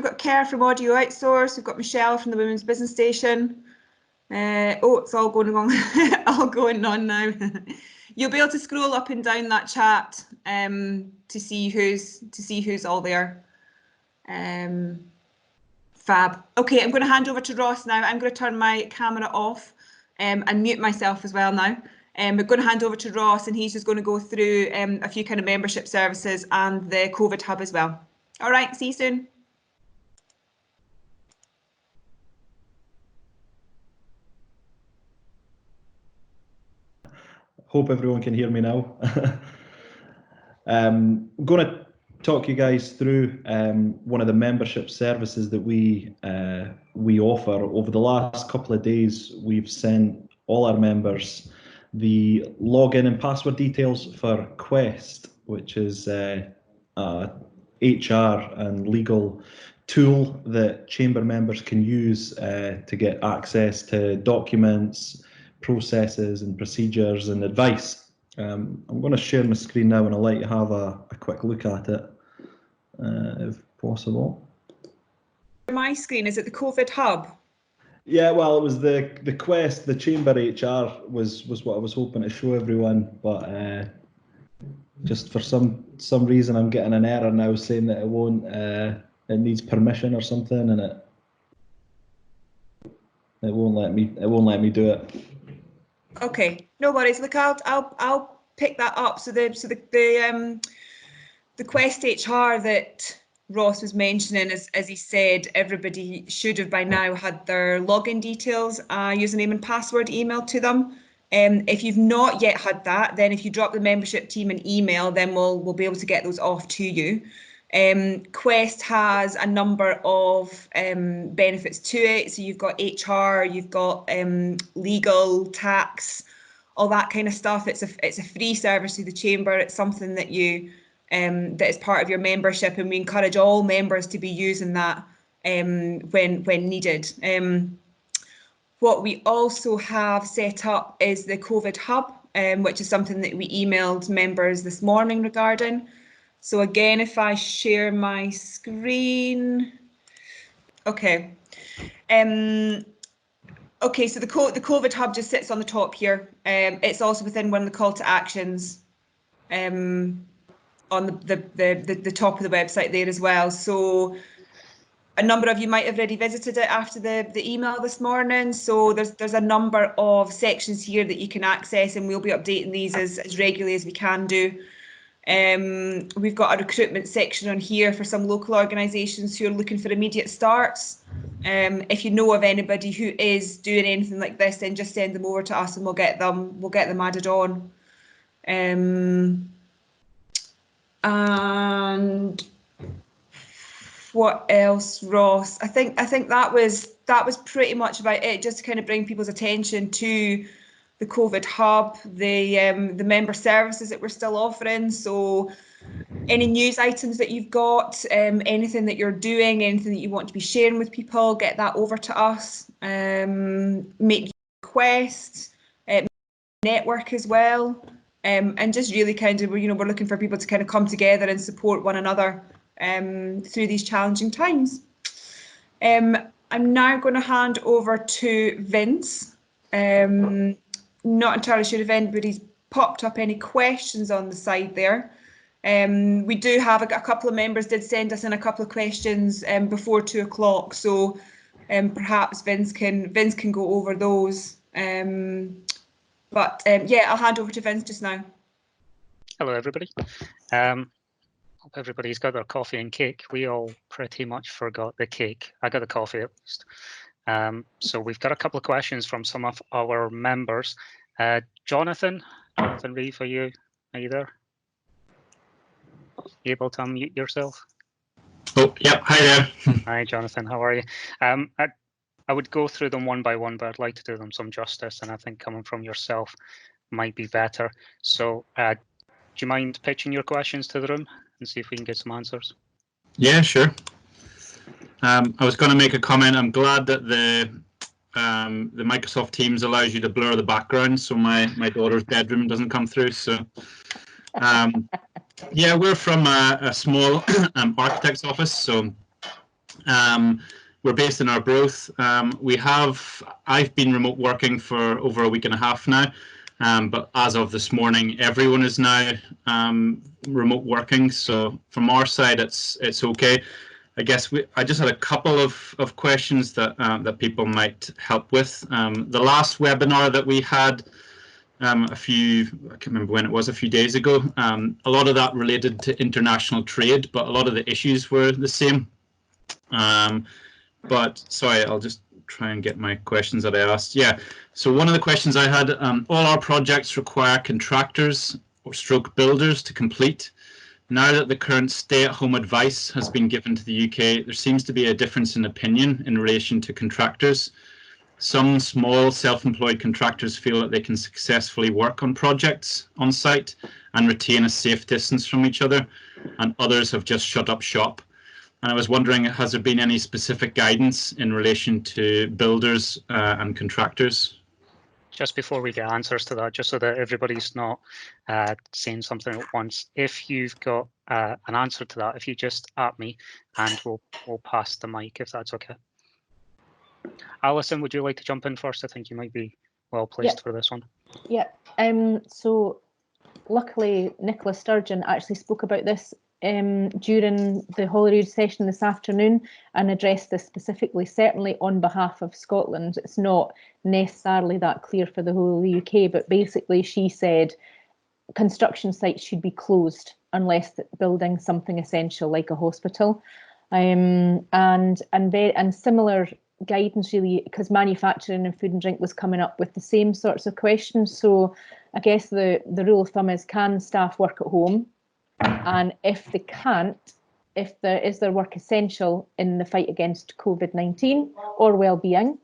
got Kerr from Audio Outsource. We've got Michelle from the Women's Business Station. Oh, it's all going on, all going on now. You'll be able to scroll up and down that chat to see who's all there. Fab. Okay, I'm going to hand over to Ross now. I'm going to turn my camera off and mute myself as well now. We're going to hand over to Ross, and he's just going to go through a few kind of membership services and the COVID hub as well. All right, see you soon. Hope everyone can hear me now. I'm going to talk you guys through one of the membership services that we offer. Over the last couple of days, we've sent all our members the login and password details for Quest, which is a HR and legal tool that chamber members can use to get access to documents, processes and procedures and advice. I'm going to share my screen now and I'll let you have a quick look at it if possible. My screen, is it the COVID hub? Yeah, well, it was the Quest, the chamber HR was what I was hoping to show everyone, but just for some reason I'm getting an error now saying that it won't, it needs permission or something, and it won't let me do it. Okay, no worries. Look, I'll pick that up. So the Quest HR that Ross was mentioning, as he said, everybody should have by now had their login details, username and password emailed to them. If you've not yet had that, then if you drop the membership team an email, then we'll be able to get those off to you. Quest has a number of benefits to it. So you've got HR, you've got legal, tax, all that kind of stuff. It's a free service to the chamber. It's something that you that is part of your membership, and we encourage all members to be using that when needed. What we also have set up is the COVID hub, which is something that we emailed members this morning regarding. So again, if I share my screen, okay. Okay, so the COVID hub just sits on the top here. It's also within one of the call to actions on the top of the website there as well. So a number of you might have already visited it after the email this morning. So there's a number of sections here that you can access, and we'll be updating these as regularly as we can do. We've got a recruitment section on here for some local organisations who are looking for immediate starts. If you know of anybody who is doing anything like this, then just send them over to us and we'll get them added on. And what else, Ross? I think that was pretty much about it, just to kind of bring people's attention to the COVID hub, the member services that we're still offering. So any news items that you've got, anything that you're doing, anything that you want to be sharing with people, get that over to us. Make requests, network as well, and just really kind of, we're looking for people to kind of come together and support one another through these challenging times. I'm now going to hand over to Vince. Not entirely sure if anybody's popped up any questions on the side there. We do have a couple of members did send us in a couple of questions before 2 o'clock, so perhaps Vince can go over those. But yeah, I'll hand over to Vince just now. Hello, everybody. Hope everybody's got their coffee and cake. We all pretty much forgot the cake. I got the coffee at least. So we've got a couple of questions from some of our members. Jonathan Reeve, are you there? You able to unmute yourself? Oh, yep. Hi there. Hi, Jonathan. How are you? I would go through them one by one, but I'd like to do them some justice, and I think coming from yourself might be better. So do you mind pitching your questions to the room and see if we can get some answers? Yeah, sure. I was going to make a comment. I'm glad that the Microsoft Teams allows you to blur the background so my daughter's bedroom doesn't come through. So yeah, we're from a small architect's office, so We're based in Arbroath. I've been remote working for over a week and a half now, but as of this morning, everyone is now remote working. So from our side, it's okay. I guess I just had a couple of questions that people might help with. The last webinar that we had I can't remember when it was, a few days ago, a lot of that related to international trade, but a lot of the issues were the same. But sorry, I'll just try and get my questions that I asked. Yeah, so one of the questions I had, all our projects require contractors or stroke builders to complete. Now that the current stay-at-home advice has been given to the UK, there seems to be a difference in opinion in relation to contractors. Some small self-employed contractors feel that they can successfully work on projects on site and retain a safe distance from each other, and others have just shut up shop. And I was wondering, has there been any specific guidance in relation to builders and contractors? Just before we get answers to that, just so that everybody's not saying something at once, if you've got an answer to that, if you just at me, and we'll pass the mic if that's okay. Alison, would you like to jump in first? I think you might be well placed for this one. Yeah. So luckily, Nicola Sturgeon actually spoke about this during the Holyrood session this afternoon and addressed this specifically, certainly on behalf of Scotland. It's not necessarily that clear for the whole of the UK, but basically she said construction sites should be closed unless building something essential like a hospital, and similar guidance really, because manufacturing and food and drink was coming up with the same sorts of questions. So I guess the rule of thumb is, can staff work at home? And if they can't, is their work essential in the fight against COVID-19 or well-being?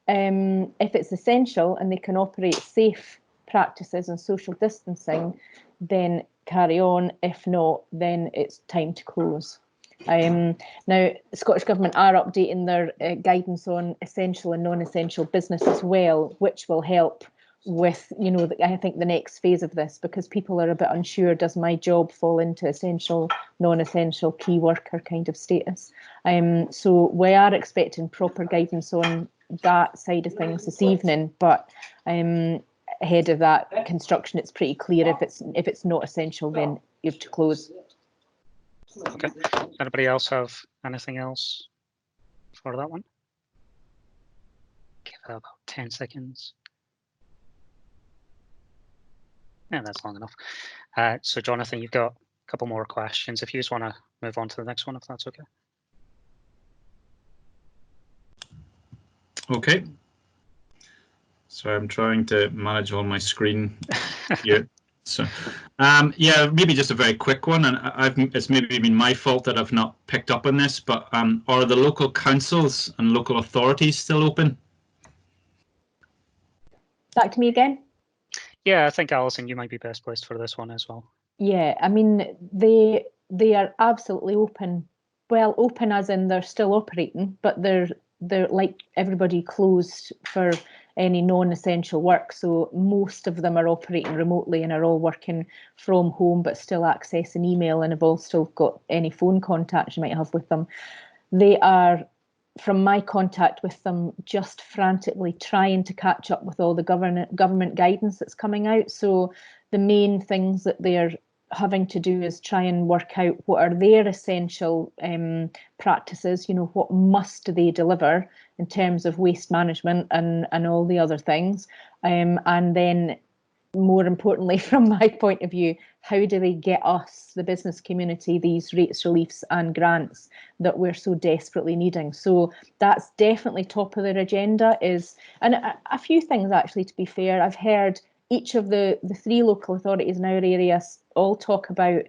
If it's essential and they can operate safe practices and social distancing, then carry on. If not, then it's time to close. Now, the Scottish Government are updating their guidance on essential and non-essential business as well, which will help with, I think the next phase of this, because people are a bit unsure, does my job fall into essential, non-essential, key worker kind of status? So we are expecting proper guidance on that side of things this evening, but ahead of that construction, it's pretty clear if it's not essential, then you have to close. Okay. Anybody else have anything else for that one? Give it about 10 seconds. Yeah, that's long enough. So Jonathan, you've got a couple more questions. If you just want to move on to the next one, if that's okay. Okay. So I'm trying to manage on my screen here. So, yeah, maybe just a very quick one, and it's maybe been my fault that I've not picked up on this, but are the local councils and local authorities still open? Back to me again. Yeah, I think Alison, you might be best placed for this one as well. Yeah, I mean, they are absolutely open. Well, open as in they're still operating, but they're like everybody closed for any non-essential work. So most of them are operating remotely and are all working from home, but still accessing email and have all still got any phone contact you might have with them. They are, from my contact with them, just frantically trying to catch up with all the government guidance that's coming out. So the main things that they're having to do is try and work out what are their essential practices, what must they deliver in terms of waste management and all the other things. And then more importantly, from my point of view, how do they get us, the business community, these rates reliefs and grants that we're so desperately needing? So that's definitely top of their agenda. And a few things actually, to be fair, I've heard each of the 3 local authorities in our area all talk about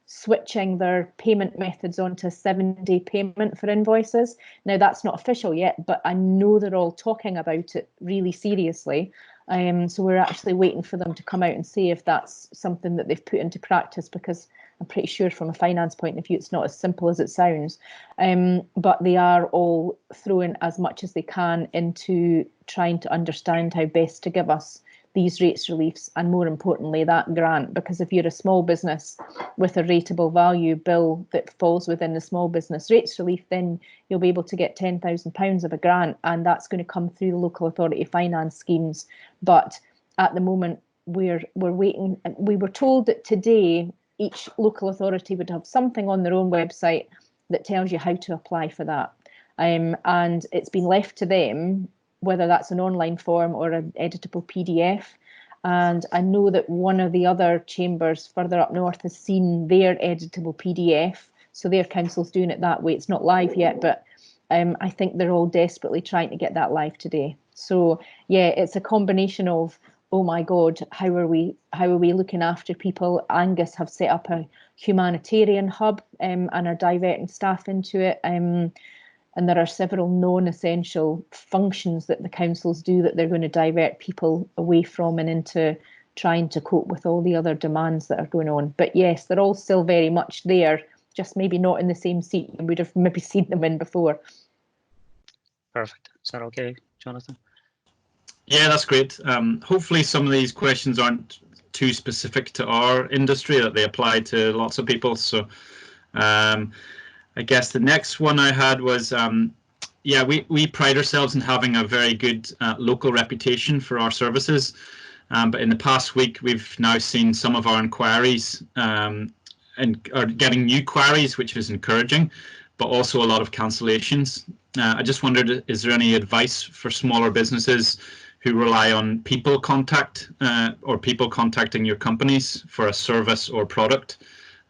switching their payment methods onto a 7-day payment for invoices. Now, that's not official yet, but I know they're all talking about it really seriously. So we're actually waiting for them to come out and say if that's something that they've put into practice, because I'm pretty sure from a finance point of view, it's not as simple as it sounds. But they are all throwing as much as they can into trying to understand how best to give us these rates reliefs, and more importantly that grant, because if you're a small business with a rateable value bill that falls within the small business rates relief, then you'll be able to get £10,000 of a grant, and that's going to come through the local authority finance schemes. But at the moment we're waiting. We were told that today each local authority would have something on their own website that tells you how to apply for that, and it's been left to them whether that's an online form or an editable PDF. And I know that one of the other chambers further up north has seen their editable PDF, so their council's doing it that way. It's not live yet, but I think they're all desperately trying to get that live today. So yeah, it's a combination of, oh my God, how are we looking after people? Angus have set up a humanitarian hub and are diverting staff into it. And there are several non-essential functions that the councils do that they're going to divert people away from and into trying to cope with all the other demands that are going on. But yes, they're all still very much there, just maybe not in the same seat and we'd have maybe seen them in before. Perfect. Is that okay, Jonathan? Yeah, that's great. Hopefully some of these questions aren't too specific to our industry, that they apply to lots of people. So I guess the next one I had was, yeah, we pride ourselves in having a very good local reputation for our services. But in the past week, we've now seen some of our inquiries and are getting new queries, which is encouraging, but also a lot of cancellations. I just wondered, is there any advice for smaller businesses who rely on people contact or people contacting your companies for a service or product?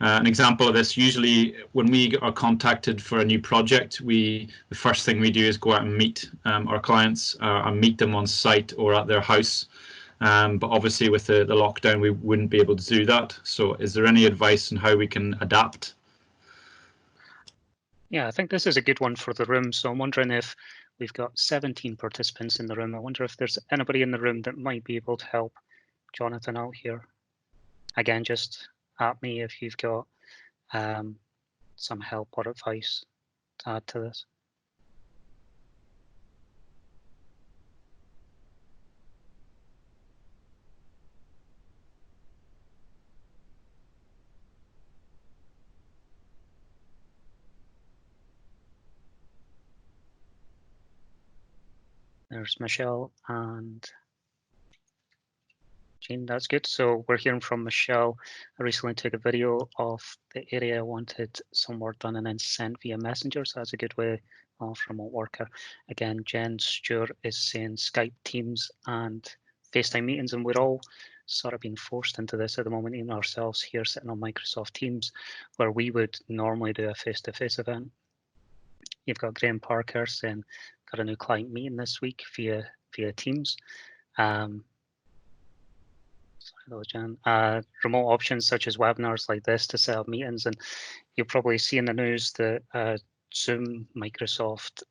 An example of this, usually when we are contacted for a new project, the first thing we do is go out and meet our clients and meet them on site or at their house. But obviously with the lockdown, we wouldn't be able to do that. So is there any advice on how we can adapt? Yeah, I think this is a good one for the room. So I'm wondering if we've got 17 participants in the room. I wonder if there's anybody in the room that might be able to help Jonathan out here. Again, just at me if you've got some help or advice to add to this. There's Michelle and Jean, that's good. So we're hearing from Michelle. I recently took a video of the area I wanted some work done and then sent via Messenger. So that's a good way of remote worker. Again, Jen Stewart is saying Skype, Teams and FaceTime meetings, and we're all sort of being forced into this at the moment, even ourselves here sitting on Microsoft Teams, where we would normally do a face-to-face event. You've got Graham Parker saying, got a new client meeting this week via Teams. Remote options such as webinars like this to set up meetings, and you'll probably see in the news that Zoom, Microsoft,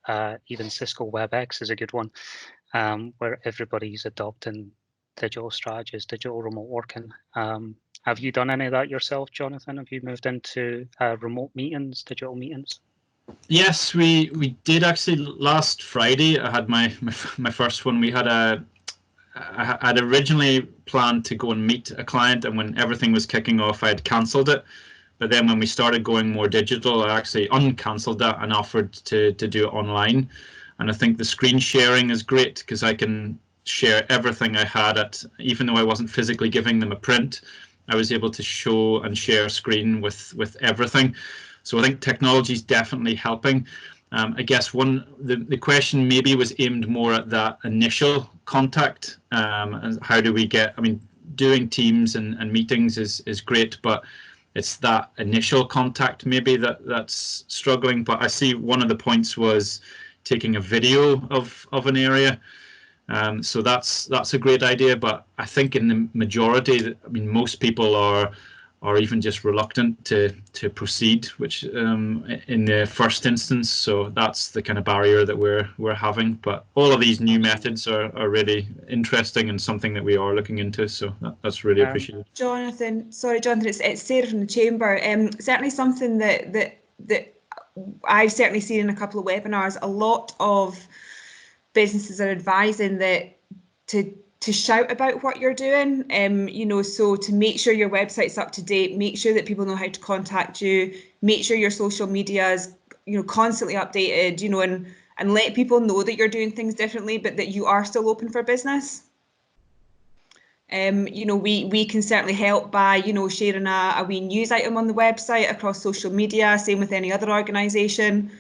even Cisco WebEx is a good one, where everybody's adopting digital strategies, digital remote working. Have you done any of that yourself, Jonathan? Have you moved into remote meetings, digital meetings? Yes, we did actually. Last Friday, I had my first one. I'd originally planned to go and meet a client, and when everything was kicking off, I had cancelled it. But then when we started going more digital, I actually uncancelled that and offered to do it online. And I think the screen sharing is great because I can share everything I had even though I wasn't physically giving them a print, I was able to show and share a screen with everything. So I think technology is definitely helping. I guess the question maybe was aimed more at that initial contact. And how do we get, I mean, doing Teams and meetings is great, but it's that initial contact maybe that's struggling. But I see one of the points was taking a video of an area. So that's a great idea, but I think in the majority, I mean, most people are even just reluctant to proceed, which in the first instance. So that's the kind of barrier that we're having. But all of these new methods are really interesting and something that we are looking into. So that's really appreciated. Jonathan, it's Sarah from the Chamber. Certainly something that I've certainly seen in a couple of webinars. A lot of businesses are advising that to to shout about what you're doing, you know, so to make sure your website's up to date, make sure that people know how to contact you, make sure your social media is, you know, constantly updated, you know, and let people know that you're doing things differently, but that you are still open for business. You know, we can certainly help by, you know, sharing a wee news item on the website across social media, same with any other organisation.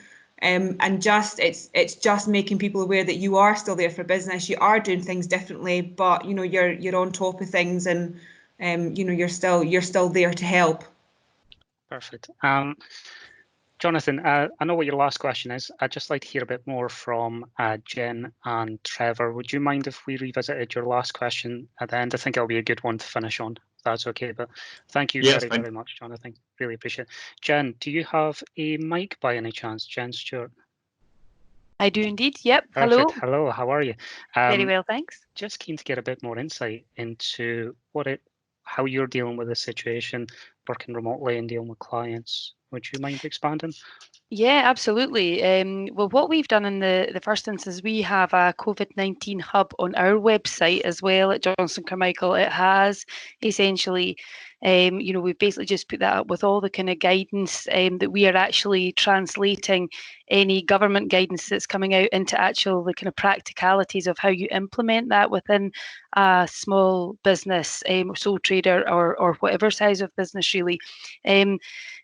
And just it's just making people aware that you are still there for business, you are doing things differently, but you know you're on top of things, and you know you're still there to help. Perfect. Jonathan, I know what your last question is. I'd just like to hear a bit more from Jen and Trevor. Would you mind if we revisited your last question at the end? I think it'll be a good one to finish on, if that's okay. But thank you very much, Jonathan. Really appreciate it. Jen, do you have a mic by any chance? Jen Stewart. I do indeed. Yep. Perfect. Hello. Hello. How are you? Very well, thanks. Just keen to get a bit more insight into how you're dealing with the situation, working remotely and dealing with clients. Would you mind expanding? Yeah, absolutely. Well, what we've done in the first instance, we have a COVID-19 hub on our website as well at Johnson Carmichael. It has essentially, you know, we've basically just put that up with all the kind of guidance that we are actually translating any government guidance that's coming out into actual the kind of practicalities of how you implement that within a small business, sole trader or whatever size of business really.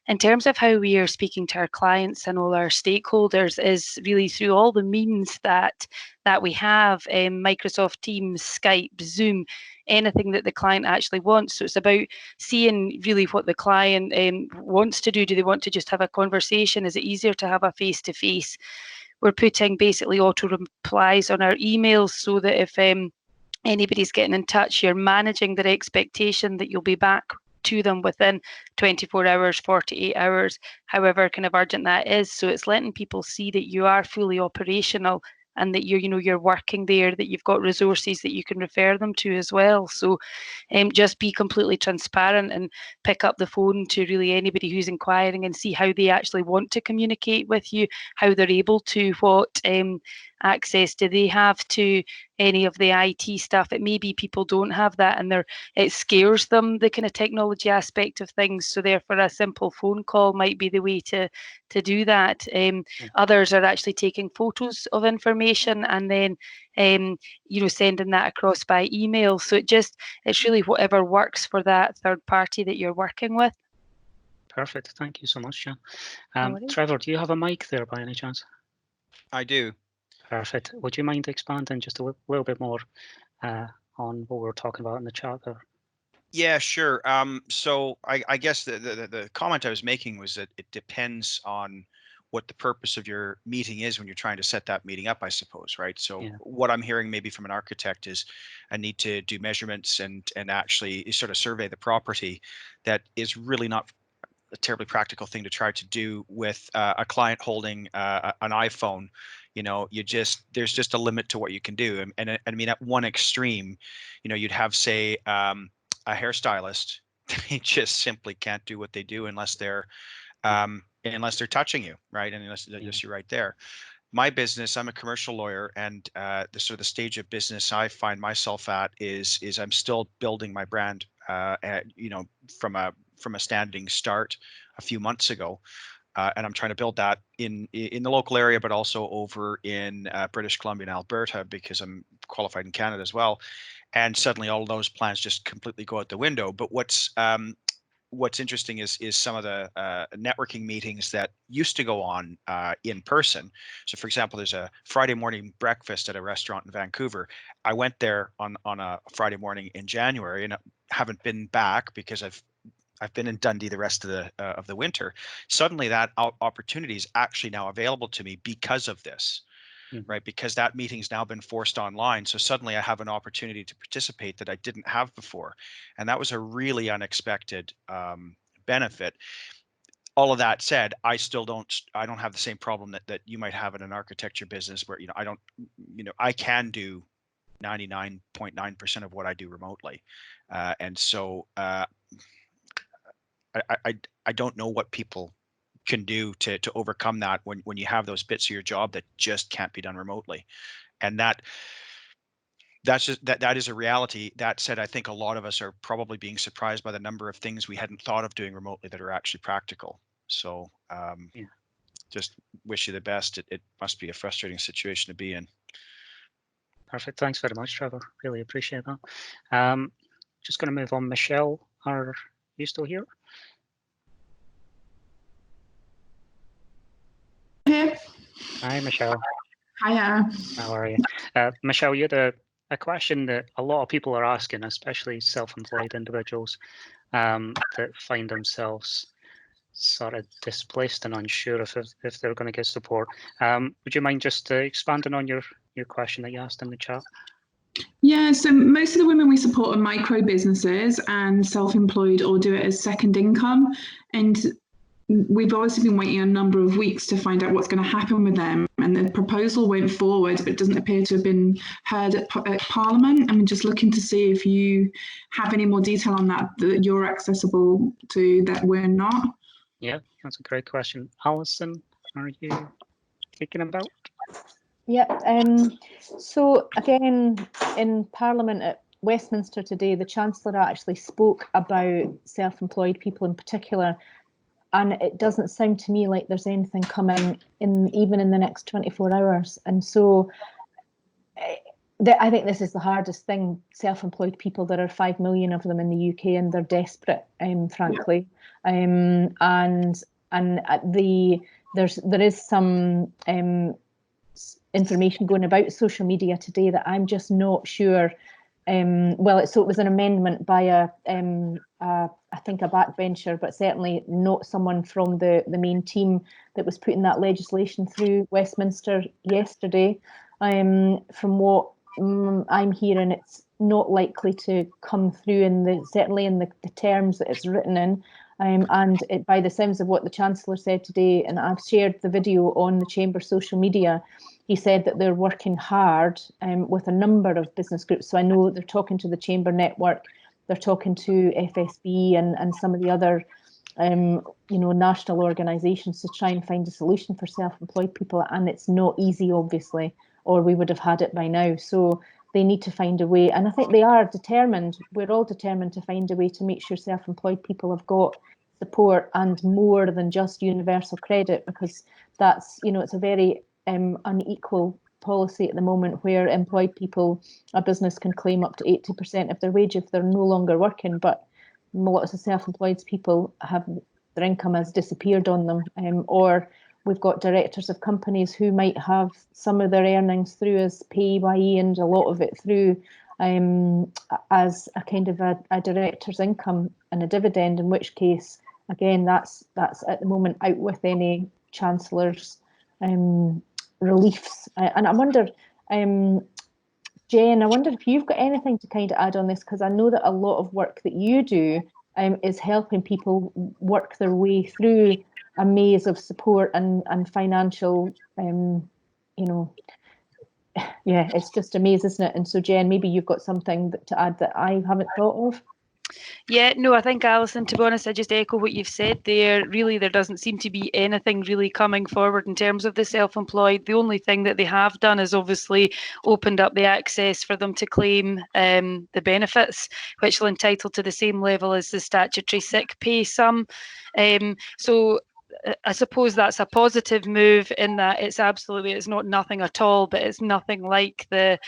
In terms of how we are speaking to our clients and all our stakeholders is really through all the means that we have, Microsoft Teams, Skype, Zoom, anything that the client actually wants. So it's about seeing really what the client wants to do. Do they want to just have a conversation? Is it easier to have a face-to-face? We're putting basically auto replies on our emails so that if anybody's getting in touch, you're managing their expectation that you'll be back to them within 24 hours, 48 hours, however kind of urgent that is. So it's letting people see that you are fully operational and that you're working there, that you've got resources that you can refer them to as well. So just be completely transparent and pick up the phone to really anybody who's inquiring and see how they actually want to communicate with you, how they're able to, what access do they have to any of the IT stuff. It may be people don't have that and it scares them, the kind of technology aspect of things. So therefore a simple phone call might be the way to do that. Others are actually taking photos of information and then sending that across by email. So it's really whatever works for that third party that you're working with. Perfect. Thank you so much, Jen. No Trevor, do you have a mic there by any chance? I do. Perfect. Would you mind expanding just a little bit more on what we were talking about in the chat there? Yeah, sure. So I guess the comment I was making was that it depends on what the purpose of your meeting is when you're trying to set that meeting up, I suppose, right? So yeah. What I'm hearing maybe from an architect is I need to do measurements and actually sort of survey the property. That is really not a terribly practical thing to try to do with a client holding an iPhone. You know, there's just a limit to what you can do. And I mean, at one extreme, you'd have, say, a hairstylist. They just simply can't do what they do unless they're touching you, right? And unless you're right there. My business, I'm a commercial lawyer, and the sort of the stage of business I find myself at is I'm still building my brand, from a standing start a few months ago. And I'm trying to build that in the local area, but also over in British Columbia and Alberta, because I'm qualified in Canada as well. And suddenly all of those plans just completely go out the window. But what's interesting is some of the networking meetings that used to go on in person. So for example, there's a Friday morning breakfast at a restaurant in Vancouver. I went there on a Friday morning in January, and I haven't been back because I've been in Dundee the rest of the winter. Suddenly that opportunity is actually now available to me because of this, right? Because that meeting's now been forced online. So suddenly I have an opportunity to participate that I didn't have before. And that was a really unexpected benefit. All of that said, I don't have the same problem that you might have in an architecture business where, I can do 99.9% of what I do remotely. And so I don't know what people can do to overcome that when you have those bits of your job that just can't be done remotely. And that that's just that is a reality. That said, I think a lot of us are probably being surprised by the number of things we hadn't thought of doing remotely that are actually practical. So just wish you the best. It must be a frustrating situation to be in. Perfect. Thanks very much, Trevor. Really appreciate that. Just going to move on. Michelle, are you still here? Here. Hi, Michelle. Hiya. How are you? Michelle, you had a question that a lot of people are asking, especially self-employed individuals that find themselves sort of displaced and unsure if they're going to get support. Would you mind just expanding on your question that you asked in the chat? Yeah, so most of the women we support are micro businesses and self-employed or do it as second income. And we've obviously been waiting a number of weeks to find out what's going to happen with them. And the proposal went forward, but it doesn't appear to have been heard at Parliament. I'm just looking to see if you have any more detail on that you're accessible to, that we're not. Yeah, that's a great question. Alison, are you thinking about? Yeah, so again, in Parliament at Westminster today, the Chancellor actually spoke about self-employed people in particular, and it doesn't sound to me like there's anything coming even in the next 24 hours. And so I think this is the hardest thing, self-employed people. There are 5 million of them in the UK, and they're desperate, frankly. And there is some information going about social media today that I'm just not sure. So it was an amendment by I think a backbencher, but certainly not someone from the main team that was putting that legislation through Westminster yesterday. From what I'm hearing, it's not likely to come through certainly in the terms that it's written in. And by the sounds of what the Chancellor said today, and I've shared the video on the Chamber social media, he said that they're working hard with a number of business groups. So I know they're talking to the Chamber Network, they're talking to FSB and some of the other national organisations to try and find a solution for self-employed people. And it's not easy, obviously, or we would have had it by now. So they need to find a way. And I think they are determined. We're all determined to find a way to make sure self-employed people have got support and more than just universal credit, because that's, it's a very unequal policy at the moment where employed people, a business can claim up to 80% of their wage if they're no longer working, but lots of self-employed people have their income has disappeared on them, or we've got directors of companies who might have some of their earnings through as PAYE and a lot of it through as a kind of a director's income and a dividend, in which case, again, that's at the moment out with any Chancellor's reliefs. And I wonder, Jen, I wonder if you've got anything to kind of add on this, because I know that a lot of work that you do is helping people work their way through a maze of support and financial, it's just a maze, isn't it? And so, Jen, maybe you've got something to add that I haven't thought of. Yeah, no, I think, Alison, to be honest, I just echo what you've said there. Really, there doesn't seem to be anything really coming forward in terms of the self-employed. The only thing that they have done is obviously opened up the access for them to claim the benefits, which will entitle to the same level as the statutory sick pay sum. So I suppose that's a positive move in that it's not nothing at all, but it's nothing like the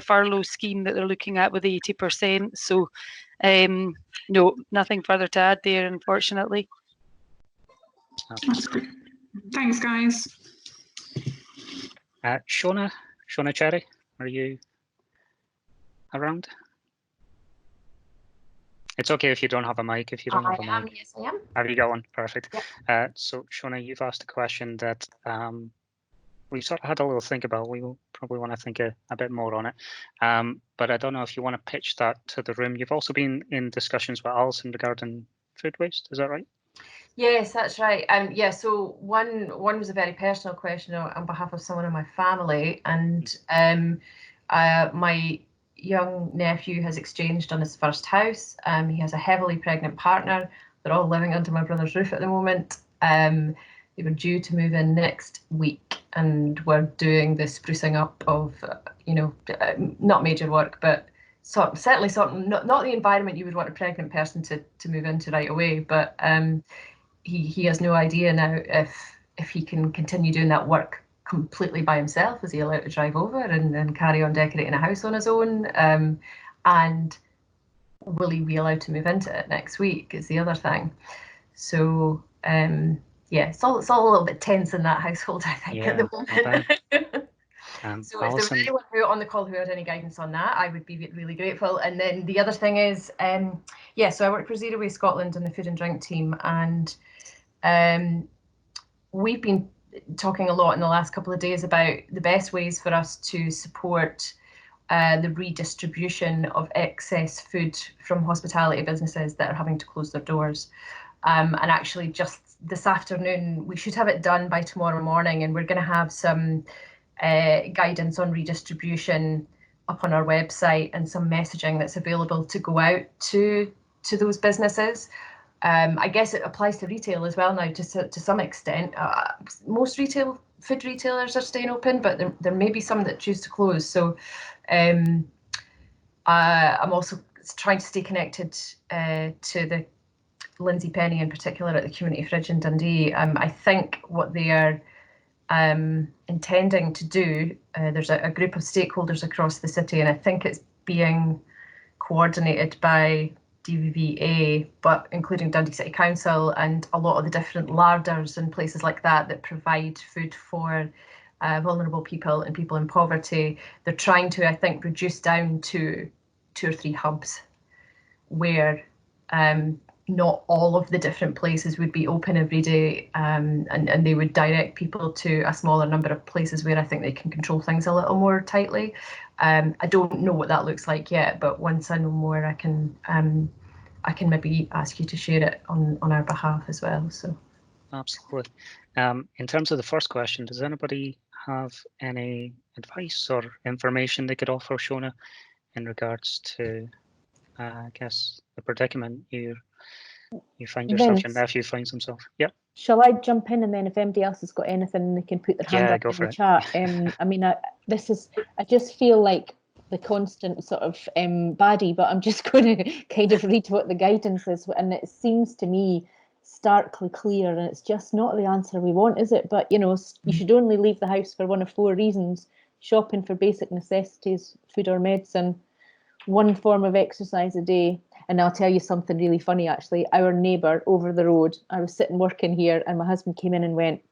furlough scheme that they're looking at with 80%. So no, nothing further to add there, unfortunately. That's great. Thanks, guys. Shona Cherry, are you around? It's okay if you don't have a mic. If you don't have a mic. Yes, I am. Have you got one? Perfect. Yep. So, Shona, you've asked a question that we sort of had a little think about. We will probably want to think a bit more on it. But I don't know if you want to pitch that to the room. You've also been in discussions with Alison regarding food waste. Is that right? Yes, that's right. Yeah, so one was a very personal question on behalf of someone in my family, and my young nephew has exchanged on his first house. He has a heavily pregnant partner. They're all living under my brother's roof at the moment. they were due to move in next week, and were doing the sprucing up of, not major work, but certainly not the environment you would want a pregnant person to move into right away. But he has no idea now if he can continue doing that work completely by himself. Is he allowed to drive over and carry on decorating a house on his own? And will he be allowed to move into it next week is the other thing. So it's all a little bit tense in that household, I think, at the moment. So if there was anyone on the call who had any guidance on that, I would be really grateful. And then the other thing is, so I work for Zero Waste Scotland in the food and drink team, and we've been talking a lot in the last couple of days about the best ways for us to support the redistribution of excess food from hospitality businesses that are having to close their doors. And actually just this afternoon, we should have it done by tomorrow morning, and we're going to have some guidance on redistribution up on our website and some messaging that's available to go out to those businesses. I guess it applies to retail as well now to some extent. Most food retailers are staying open, but there may be some that choose to close. So I'm also trying to stay connected to the Lindsay Penny in particular at the Community Fridge in Dundee. I think what they are intending to do, there's a group of stakeholders across the city, and I think it's being coordinated by DVVA, but including Dundee City Council and a lot of the different larders and places like that provide food for vulnerable people and people in poverty. They're trying to, I think, reduce down to 2 or 3 hubs where not all of the different places would be open every day, and they would direct people to a smaller number of places where I think they can control things a little more tightly. I don't know what that looks like yet, but once I know more, I can maybe ask you to share it on our behalf as well. So, absolutely. In terms of the first question, does anybody have any advice or information they could offer Shona in regards to, I guess, the predicament you find yourself, your nephew finds himself? Yeah. Shall I jump in, and then if anybody else has got anything, they can put their hand up in the chat. I mean, I just feel like the constant sort of baddie, but I'm just going to kind of read what the guidance is, and it seems to me starkly clear, and it's just not the answer we want, is it? But you should only leave the house for one of 4 reasons: shopping for basic necessities, food or medicine, 1 form of exercise a day. And I'll tell you something really funny, actually. Our neighbour over the road, I was sitting working here, and my husband came in and went,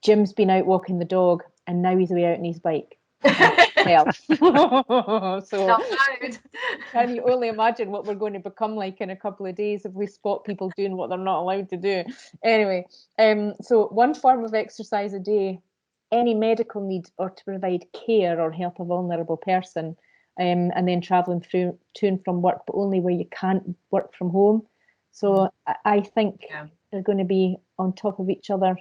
Jim's been out walking the dog, and now he's away out on his bike. So can you only imagine what we're going to become like in a couple of days if we spot people doing what they're not allowed to do? Anyway, so 1 form of exercise a day, any medical need or to provide care or help a vulnerable person, and then travelling to and from work, but only where you can't work from home. So I think they're going to be on top of each other.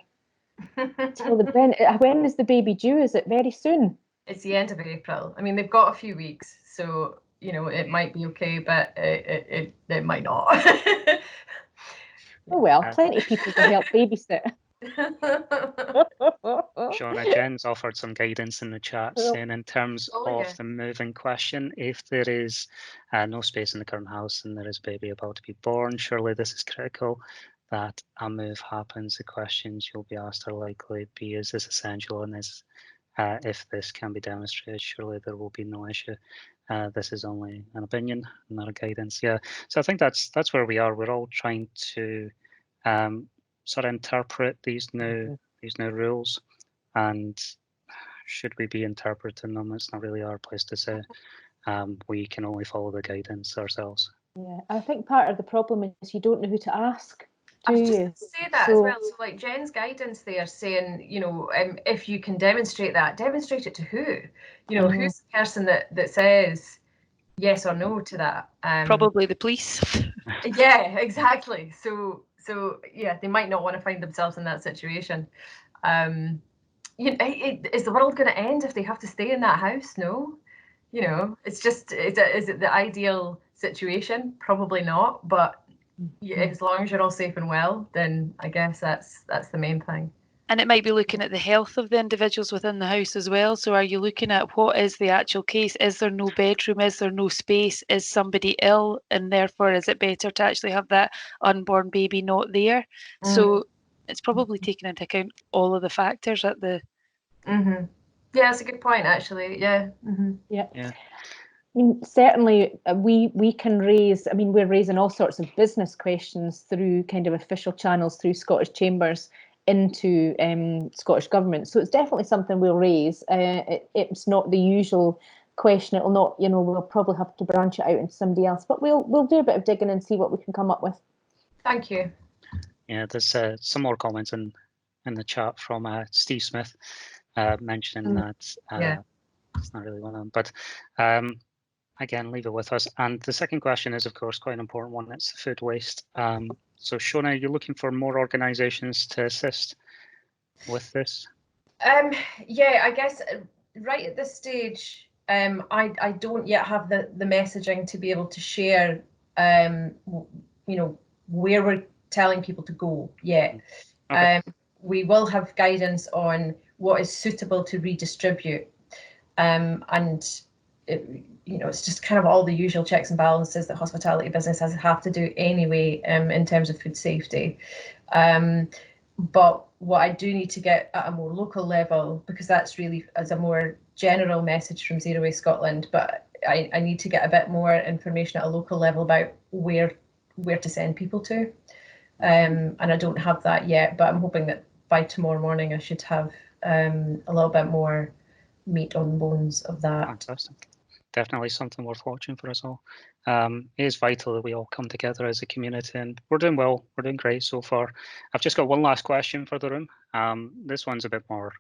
When is the baby due? Is it very soon? It's the end of April. I mean, they've got a few weeks, so it might be okay, but it might not. Oh well, plenty of people to help babysit. Shona, Jen's offered some guidance in the chat, saying in terms of the moving question, if there is no space in the current house and there is a baby about to be born, surely this is critical that a move happens. The questions you'll be asked are likely be, is this essential, and if this can be demonstrated, surely there will be no issue. This is only an opinion, not a guidance. Yeah, so I think that's where we are. We're all trying to sort of interpret these new rules, and should we be interpreting them? It's not really our place to say. We can only follow the guidance ourselves. Yeah, I think part of the problem is you don't know who to ask. I was just going to say that as well. So like Jen's guidance there saying, if you can demonstrate that, demonstrate it to who? Who's the person that says yes or no to that? Probably the police. Yeah, exactly. So yeah, they might not want to find themselves in that situation. Is the world going to end if they have to stay in that house? No. It's just, is it the ideal situation? Probably not. But as long as you're all safe and well, then I guess that's the main thing. And it might be looking at the health of the individuals within the house as well. So are you looking at what is the actual case? Is there no bedroom? Is there no space? Is somebody ill? And therefore, is it better to actually have that unborn baby not there? So it's probably taking into account all of the factors at the... Yeah, that's a good point, actually. Yeah. Yeah. I mean, certainly we can raise, I mean, we're raising all sorts of business questions through kind of official channels, through Scottish Chambers into Scottish Government. So it's definitely something we'll raise. It's not the usual question. It'll not, we'll probably have to branch it out into somebody else, but we'll do a bit of digging and see what we can come up with. Thank you. Yeah, there's some more comments in the chat from Steve Smith mentioning that it's not really one of them, but again, leave it with us. And the second question is, of course, quite an important one. It's food waste. So, Shona, you're looking for more organisations to assist with this? Yeah, I guess right at this stage, I don't yet have the messaging to be able to share, where we're telling people to go yet. Okay. We will have guidance on what is suitable to redistribute, and it's just kind of all the usual checks and balances that hospitality businesses have to do anyway, in terms of food safety. But what I do need to get at a more local level, because that's really as a more general message from Zero Waste Scotland, but I need to get a bit more information at a local level about where to send people to. And I don't have that yet, but I'm hoping that by tomorrow morning I should have a little bit more meat on bones of that. Fantastic. Definitely something worth watching for us all. It is vital that we all come together as a community, and we're doing well. We're doing great so far. I've just got one last question for the room. This one's a bit more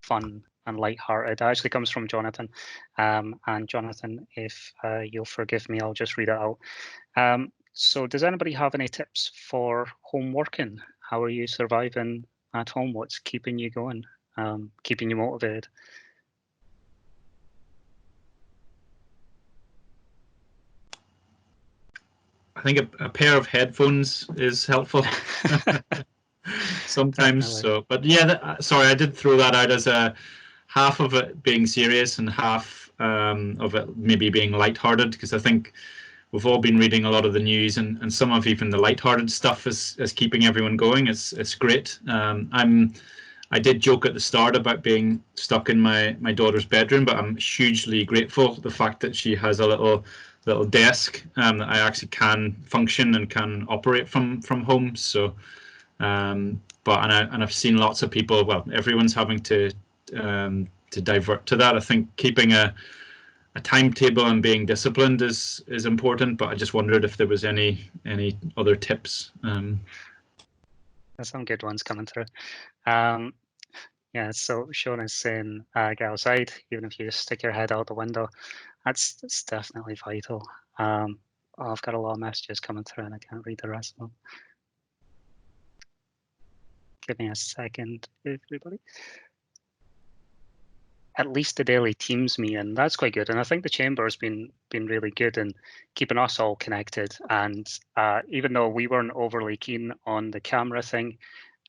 fun and light-hearted. It actually comes from Jonathan. And Jonathan, if you'll forgive me, I'll just read it out. So does anybody have any tips for home working? How are you surviving at home? What's keeping you going, keeping you motivated? I think a pair of headphones is helpful sometimes. So, but yeah, sorry, I did throw that out as a half of it being serious and half of it maybe being lighthearted, because I think we've all been reading a lot of the news, and some of even the lighthearted stuff is keeping everyone going. It's great. I did joke at the start about being stuck in my daughter's bedroom, but I'm hugely grateful for the fact that she has a little desk that I actually can function and can operate from home. So, and I've seen lots of people. Well, everyone's having to divert to that. I think keeping a timetable and being disciplined is important. But I just wondered if there was any other tips. There's some good ones coming through. Yeah, so Sean is saying get outside, even if you just stick your head out the window. That's definitely vital. I've got a lot of messages coming through and I can't read the rest of them. Give me a second, everybody. At least a daily Teams meeting, that's quite good. And I think the Chamber has been really good in keeping us all connected. And even though we weren't overly keen on the camera thing,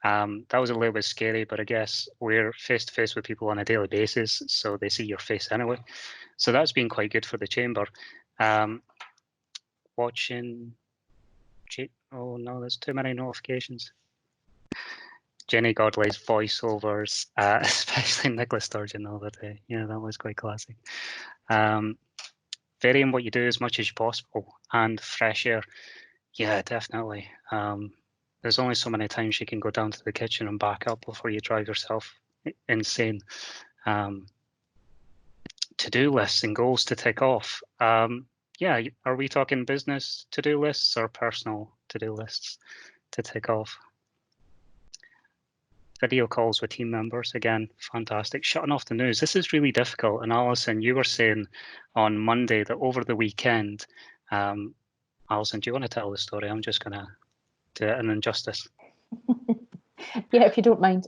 that was a little bit scary, but I guess we're face to face with people on a daily basis, so they see your face anyway. So that's been quite good for the Chamber. Watching, oh no, there's too many notifications. Jenny Godley's voiceovers, especially Nicola Sturgeon the other day. Yeah, that was quite classic. Varying what you do as much as possible, and fresh air. Yeah, definitely. There's only so many times you can go down to the kitchen and back up before you drive yourself insane. To-do lists and goals to tick off. Yeah, are we talking business to-do lists or personal to-do lists to tick off? Video calls with team members, again, fantastic. Shutting off the news. This is really difficult. And Alison, you were saying on Monday that over the weekend, Alison, do you want to tell the story? I'm just going to do it an injustice. Yeah, if you don't mind.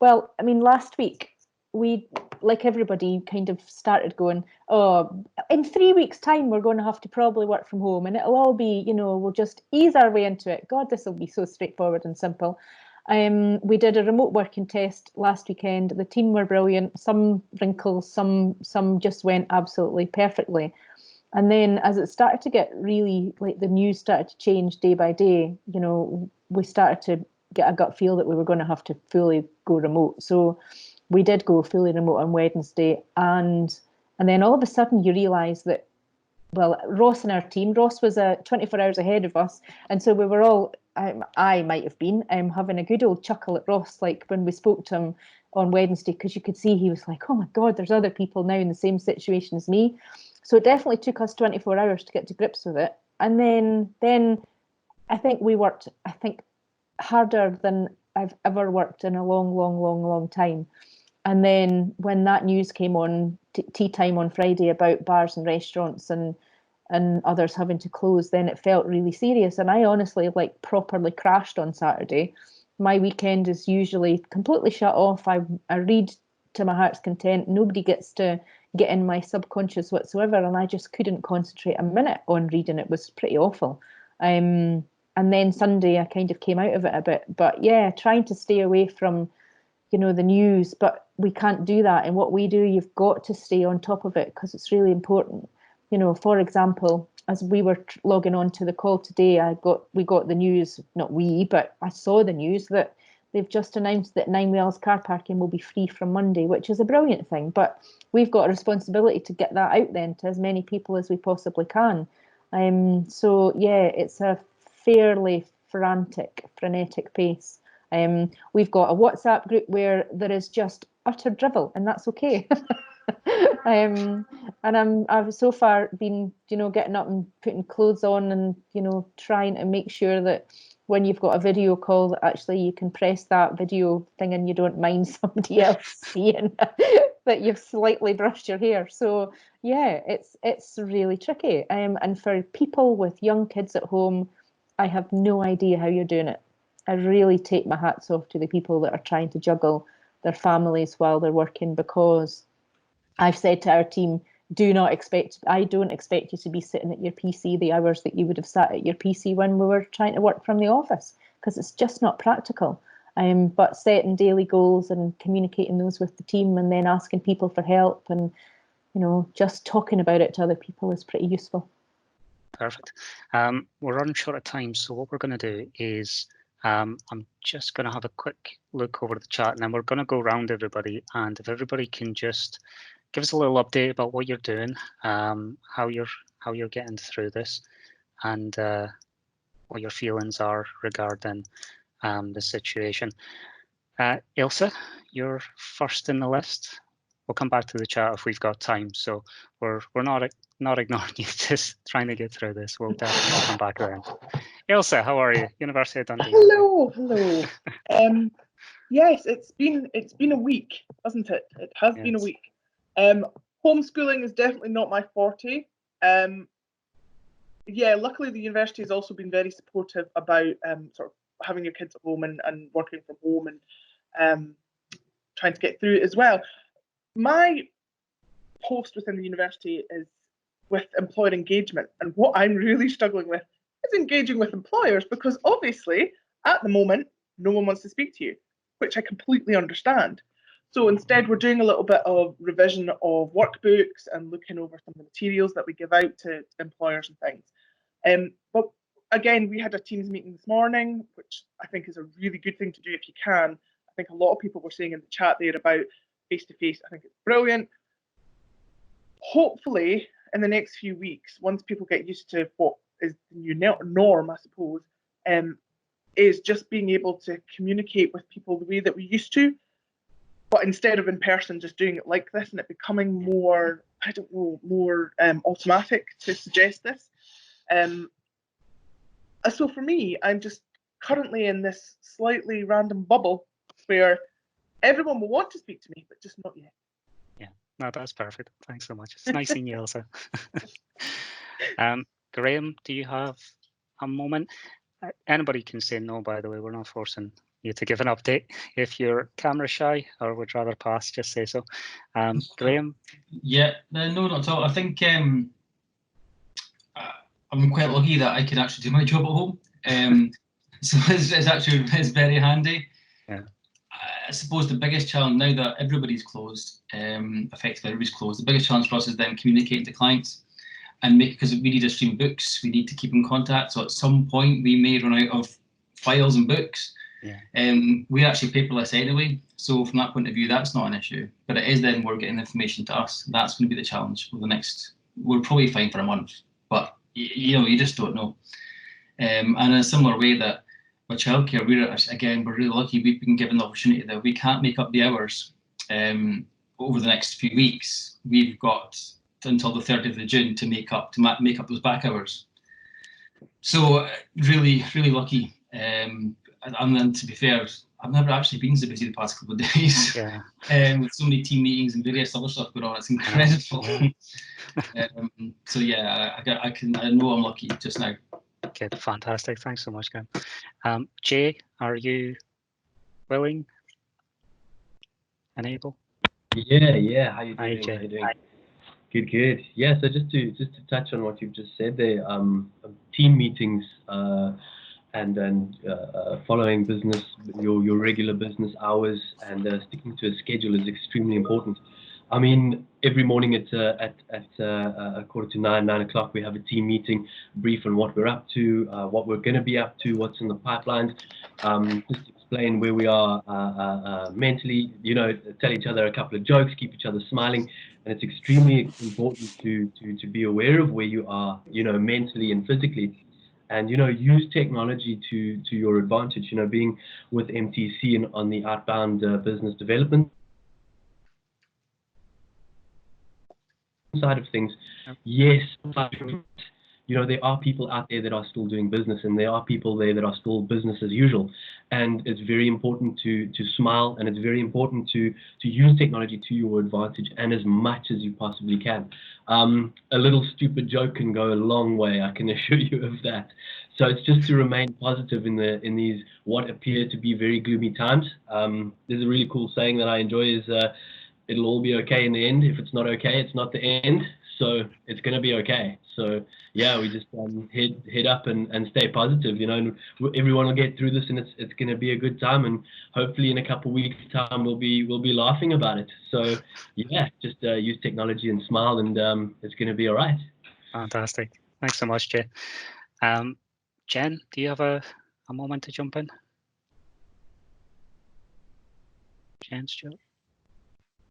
Well, I mean, last week we, like everybody, kind of started going, oh, in 3 weeks' time, we're going to have to probably work from home, and it'll all be, we'll just ease our way into it. God, this will be so straightforward and simple. We did a remote working test last weekend. The team were brilliant. Some wrinkles, some just went absolutely perfectly. And then as it started to get really, like the news started to change day by day, we started to get a gut feel that we were going to have to fully go remote. So we did go fully remote on Wednesday, and then all of a sudden you realise that, well, Ross and our team, Ross was 24 hours ahead of us, and so we were all, I might have been, having a good old chuckle at Ross, like when we spoke to him on Wednesday, because you could see he was like, oh my God, there's other people now in the same situation as me. So it definitely took us 24 hours to get to grips with it. And then I think we worked, harder than I've ever worked in a long time. And then when that news came on, tea time on Friday, about bars and restaurants and others having to close, then it felt really serious. And I honestly properly crashed on Saturday. My weekend is usually completely shut off. I read to my heart's content. Nobody gets to get in my subconscious whatsoever. And I just couldn't concentrate a minute on reading. It was pretty awful. And then Sunday I kind of came out of it a bit. But yeah, trying to stay away from the news, but we can't do that. And what we do, you've got to stay on top of it because it's really important. For example, as we were logging on to the call today, we got the news, not we, but I saw the news that they've just announced that Nine Wells car parking will be free from Monday, which is a brilliant thing. But we've got a responsibility to get that out then to as many people as we possibly can. So yeah, it's a fairly frenetic pace. We've got a WhatsApp group where there is just utter drivel, and that's okay. And I've so far been, getting up and putting clothes on and, trying to make sure that when you've got a video call that actually you can press that video thing and you don't mind somebody else seeing that you've slightly brushed your hair. So yeah, it's really tricky. And for people with young kids at home, I have no idea how you're doing it. I really take my hats off to the people that are trying to juggle their families while they're working, because I've said to our team, I don't expect you to be sitting at your PC the hours that you would have sat at your PC when we were trying to work from the office, because it's just not practical. But setting daily goals and communicating those with the team, and then asking people for help, and just talking about it to other people is pretty useful. Perfect. We're running short of time, so what we're going to do is I'm just going to have a quick look over the chat, and then we're going to go around everybody, and if everybody can just give us a little update about what you're doing, how you're getting through this, and what your feelings are regarding the situation. Ilse, you're first in the list. We'll come back to the chat if we've got time. So we're not ignoring you, just trying to get through this. We'll definitely come back around. Ilse, how are you? University of Dundee. Hello. Yes, it's been a week, hasn't it? It has been a week. Homeschooling is definitely not my forte. Yeah, luckily the university has also been very supportive about sort of having your kids at home and working from home and trying to get through it as well. My post within the university is with employer engagement, and what I'm really struggling with is engaging with employers, because obviously at the moment no one wants to speak to you, which I completely understand. So instead we're doing a little bit of revision of workbooks and looking over some of the materials that we give out to employers and things. But again, we had a Teams meeting this morning, which I think is a really good thing to do if you can. I think a lot of people were saying in the chat there about face-to-face. I think it's brilliant. Hopefully in the next few weeks, once people get used to what is the new norm, I suppose, is just being able to communicate with people the way that we used to, but instead of in person, just doing it like this, and it becoming more, more automatic to suggest this. So for me, I'm just currently in this slightly random bubble where everyone will want to speak to me, but just not yet. Yeah, no, that's perfect. Thanks so much. It's nice seeing you, Elsa. Graham, do you have a moment? Anybody can say no, by the way. We're not forcing you to give an update. If you're camera shy or would rather pass, just say so. Graham? Yeah, no, not at all. I think I'm quite lucky that I can actually do my job at home. So it's very handy. Yeah. I suppose the biggest challenge now that everybody's closed, effectively everybody's closed, the biggest challenge for us is then communicating to clients and because we need to stream books, we need to keep in contact. So at some point we may run out of files and books. Yeah. We're actually paperless anyway, so from that point of view, that's not an issue. But it is then we're getting information to us. That's going to be the challenge for the next. We're probably fine for a month, but you just don't know. And in a similar way that with childcare, we're really lucky. We've been given the opportunity that we can't make up the hours over the next few weeks. We've got until the 30th of June to make up those back hours. So really, really lucky. And then to be fair, I've never actually been so busy the past couple of days. Yeah. With so many team meetings and various other stuff going on, it's incredible. So yeah, I know I'm lucky just now. Okay, fantastic. Thanks so much, Graham. Jay, are you willing and able? Yeah. How you Hi, doing? Jay. How you doing? Good. Yeah. So just to touch on what you've just said there, team meetings and then following business, your regular business hours and sticking to a schedule is extremely important. I mean, every morning at 8:45, 9 o'clock, we have a team meeting, brief on what we're up to, what we're going to be up to, what's in the pipelines, just explain where we are mentally, tell each other a couple of jokes, keep each other smiling. And it's extremely important to be aware of where you are, mentally and physically. And, use technology to your advantage, being with MTC and on the outbound business development side of things. Yes, there are people out there that are still doing business, and there are people there that are still business as usual. And it's very important to smile, and it's very important to use technology to your advantage and as much as you possibly can. A little stupid joke can go a long way, I can assure you of that. So it's just to remain positive in these what appear to be very gloomy times. There's a really cool saying that I enjoy is it'll all be okay in the end. If it's not okay, it's not the end. So it's going to be okay. So yeah, we just head up and stay positive, and everyone will get through this, and it's going to be a good time, and hopefully in a couple of weeks time we'll be laughing about it. So yeah, just use technology and smile, and it's going to be all right. Fantastic. Thanks so much, Jay. Jen, do you have a moment to jump in? Jen Stewart.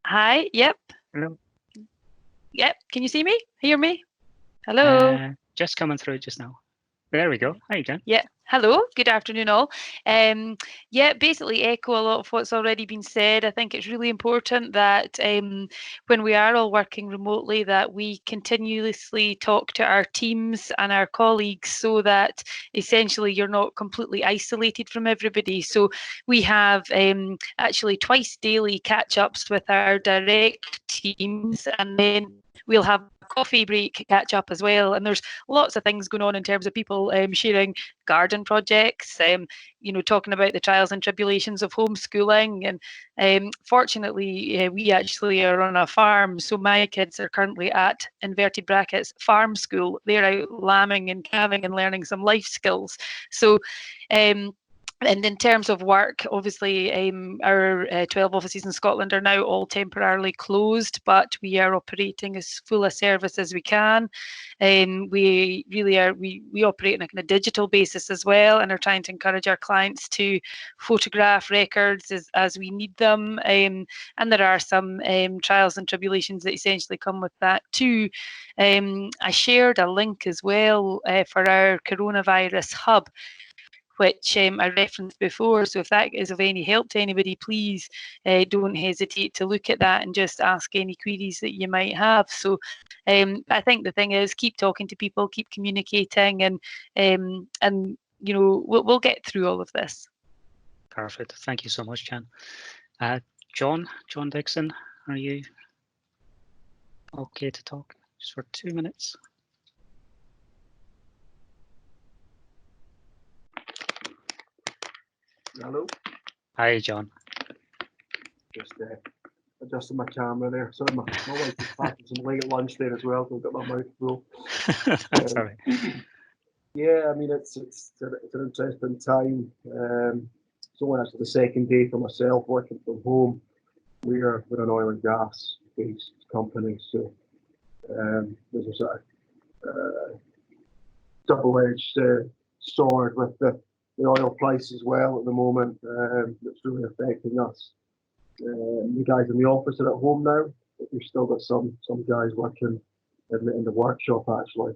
Hi. Yep. Hello. Yep. Can you see me? Hear me? Hello. Just coming through just now. There we go. Hi, Jen. Yeah. Hello. Good afternoon, all. Yeah, basically echo a lot of what's already been said. I think it's really important that when we are all working remotely, that we continuously talk to our teams and our colleagues so that essentially you're not completely isolated from everybody. So we have actually twice daily catch-ups with our direct teams, and then we'll have coffee break catch up as well, and there's lots of things going on in terms of people sharing garden projects, talking about the trials and tribulations of homeschooling. And fortunately we actually are on a farm, so my kids are currently at inverted brackets farm school. They're out lambing and calving and learning some life skills. So and in terms of work, obviously our 12 offices in Scotland are now all temporarily closed, but we are operating as full a service as we can. We really are, we operate on a kind of digital basis as well, and are trying to encourage our clients to photograph records as we need them. And there are some trials and tribulations that essentially come with that too. I shared a link as well for our coronavirus hub, which I referenced before. So if that is of any help to anybody, please don't hesitate to look at that and just ask any queries that you might have. So I think the thing is, keep talking to people, keep communicating, and we'll get through all of this. Perfect. Thank you so much, Jan. John Dixon, are you okay to talk just for 2 minutes? Hello. Hi, John. Just adjusting my camera there. Sorry, my wife is packing some late lunch there as well, so I've got my mouth full. That's all right. Yeah, I mean, it's an interesting time. It's only actually the second day for myself working from home. We're an oil and gas based company, so there's a sort of double-edged sword with the oil price as well at the moment. That's really affecting us. The guys in the office are at home now, but we've still got some guys working in the workshop actually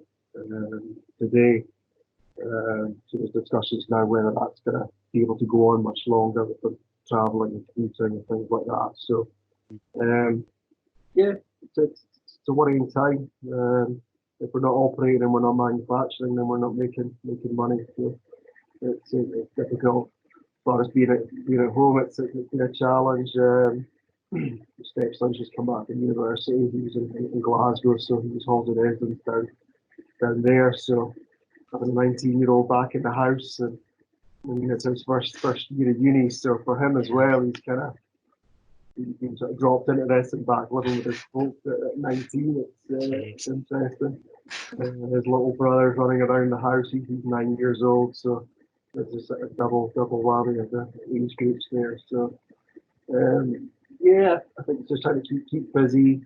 today. So there's discussions now whether that's going to be able to go on much longer with them travelling and commuting and things like that. So yeah, it's a worrying time. If we're not operating and we're not manufacturing, then we're not making money. So it's difficult. As far as being at home, it's been a challenge. My stepson's just come back from university. He was in Glasgow, so he was holding residence down there. So having a 19-year-old back in the house, and I mean it's his first year of uni. So for him as well, he's been sort of dropped into this and back living with his folks at 19. It's interesting. His little brother's running around the house. He's 9 years old, so there's a sort of double whammy of the age groups there. So yeah, I think it's just trying to keep busy.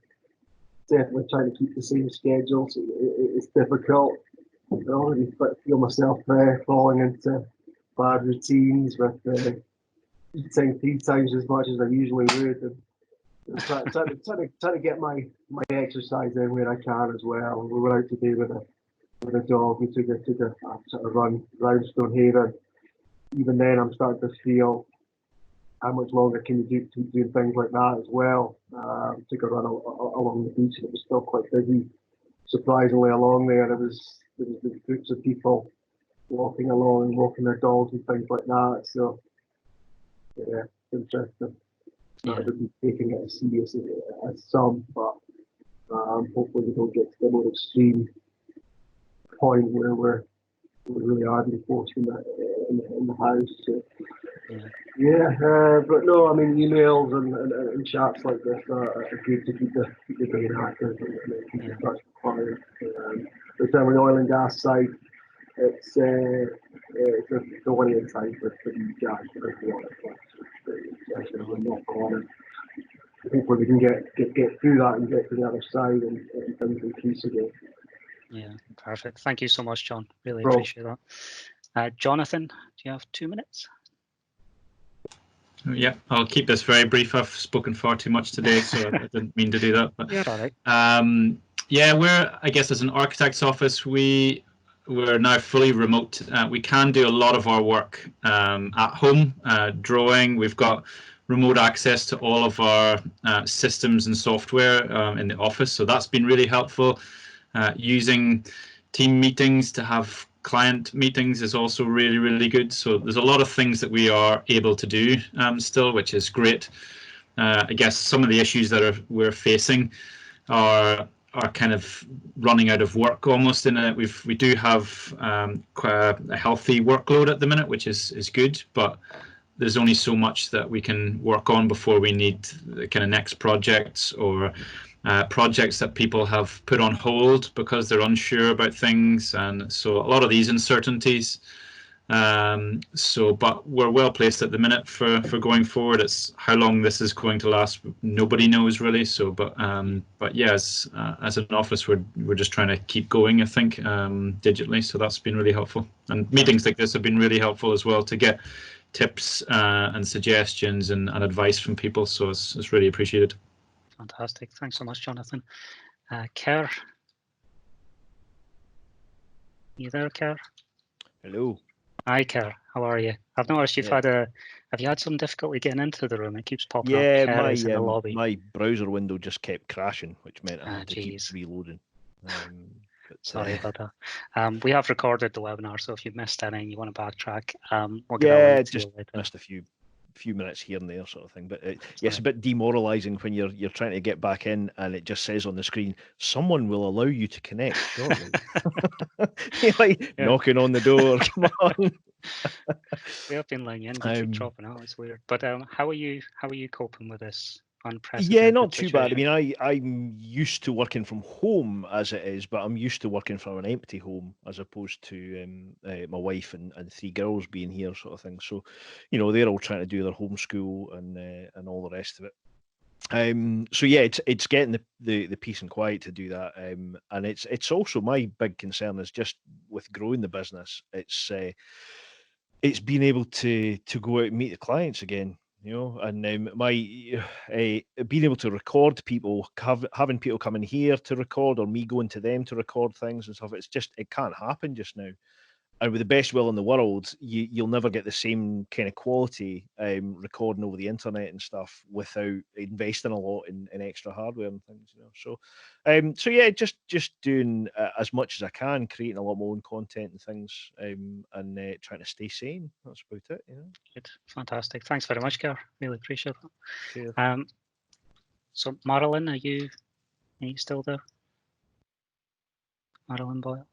Definitely trying to keep the same schedule. So it's difficult. I already feel myself falling into bad routines with eating 3 times as much as I usually would, and trying to get my exercise in where I can as well. We were out today with a dog. We took a sort of run around Stonehaven. Even then, I'm starting to feel how much longer can you keep doing things like that as well. Took a run along the beach, and it was still quite busy. Surprisingly, along there was groups of people walking along and walking their dogs and things like that. So yeah, interesting. Not everybody taking it as serious as some, but hopefully we don't get to the more extreme point where we really are being forced in the house. So, but no, I mean emails and chats like this are good to keep the brain active and keep the touch with clients. But on the oil and gas side, it's a worrying time for these guys for everyone. Hopefully we can get through that and get to the other side and things increase again. Yeah, perfect. Thank you so much, John. Really appreciate that. Jonathan, do you have 2 minutes? Yeah, I'll keep this very brief. I've spoken far too much today, so I didn't mean to do that. But yeah, all right. Yeah, I guess as an architect's office, we're now fully remote. We can do a lot of our work at home, drawing. We've got remote access to all of our systems and software in the office, so that's been really helpful. Using team meetings to have client meetings is also really, really good. So there's a lot of things that we are able to do still, which is great. I guess some of the issues that we're facing are kind of running out of work almost in it. We do have quite a healthy workload at the minute, which is good, but there's only so much that we can work on before we need the kind of next projects or projects that people have put on hold because they're unsure about things, and so a lot of these uncertainties. But we're well placed at the minute for going forward. It's how long this is going to last, nobody knows really. So, but yeah, as an office, we're just trying to keep going, I think, digitally. So that's been really helpful, and meetings like this have been really helpful as well to get tips and suggestions and advice from people. So it's really appreciated. Fantastic. Thanks so much, Jonathan. Kerr. You there, Kerr? Hello. Hi, Kerr. How are you? I've noticed have you had some difficulty getting into the room? It keeps popping up. Kerr is in the lobby. My browser window just kept crashing, which meant I had to keep reloading. Sorry about that. We have recorded the webinar, so if you've missed any and you want to backtrack, we'll get just later. missed a few few minutes here and there, sort of thing. But it's a bit demoralising when you're trying to get back in and it just says on the screen, "Someone will allow you to connect shortly." You're like knocking on the door. Come on. We have been laying in, but keep dropping out. It's weird. But how are you coping with this unprecedented Yeah, not too situation? bad. I mean, I'm used to working from home as it is, but I'm used to working from an empty home as opposed to my wife and 3 girls being here, sort of thing. So, they're all trying to do their homeschool and all the rest of it. So yeah, it's getting the peace and quiet to do that, and it's also my big concern is just with growing the business. It's being able to go out and meet the clients again. And my being able to record people, having people coming here to record, or me going to them to record things and stuff. It can't happen just now. And with the best will in the world, you'll never get the same kind of quality recording over the internet and stuff without investing a lot in extra hardware and things. So yeah, just doing as much as I can, creating a lot more own content and things, and trying to stay sane. That's about it. Good, fantastic. Thanks very much, Gar. Really appreciate that. Cheers. So Marilyn, are you still there? Marilyn Boyle.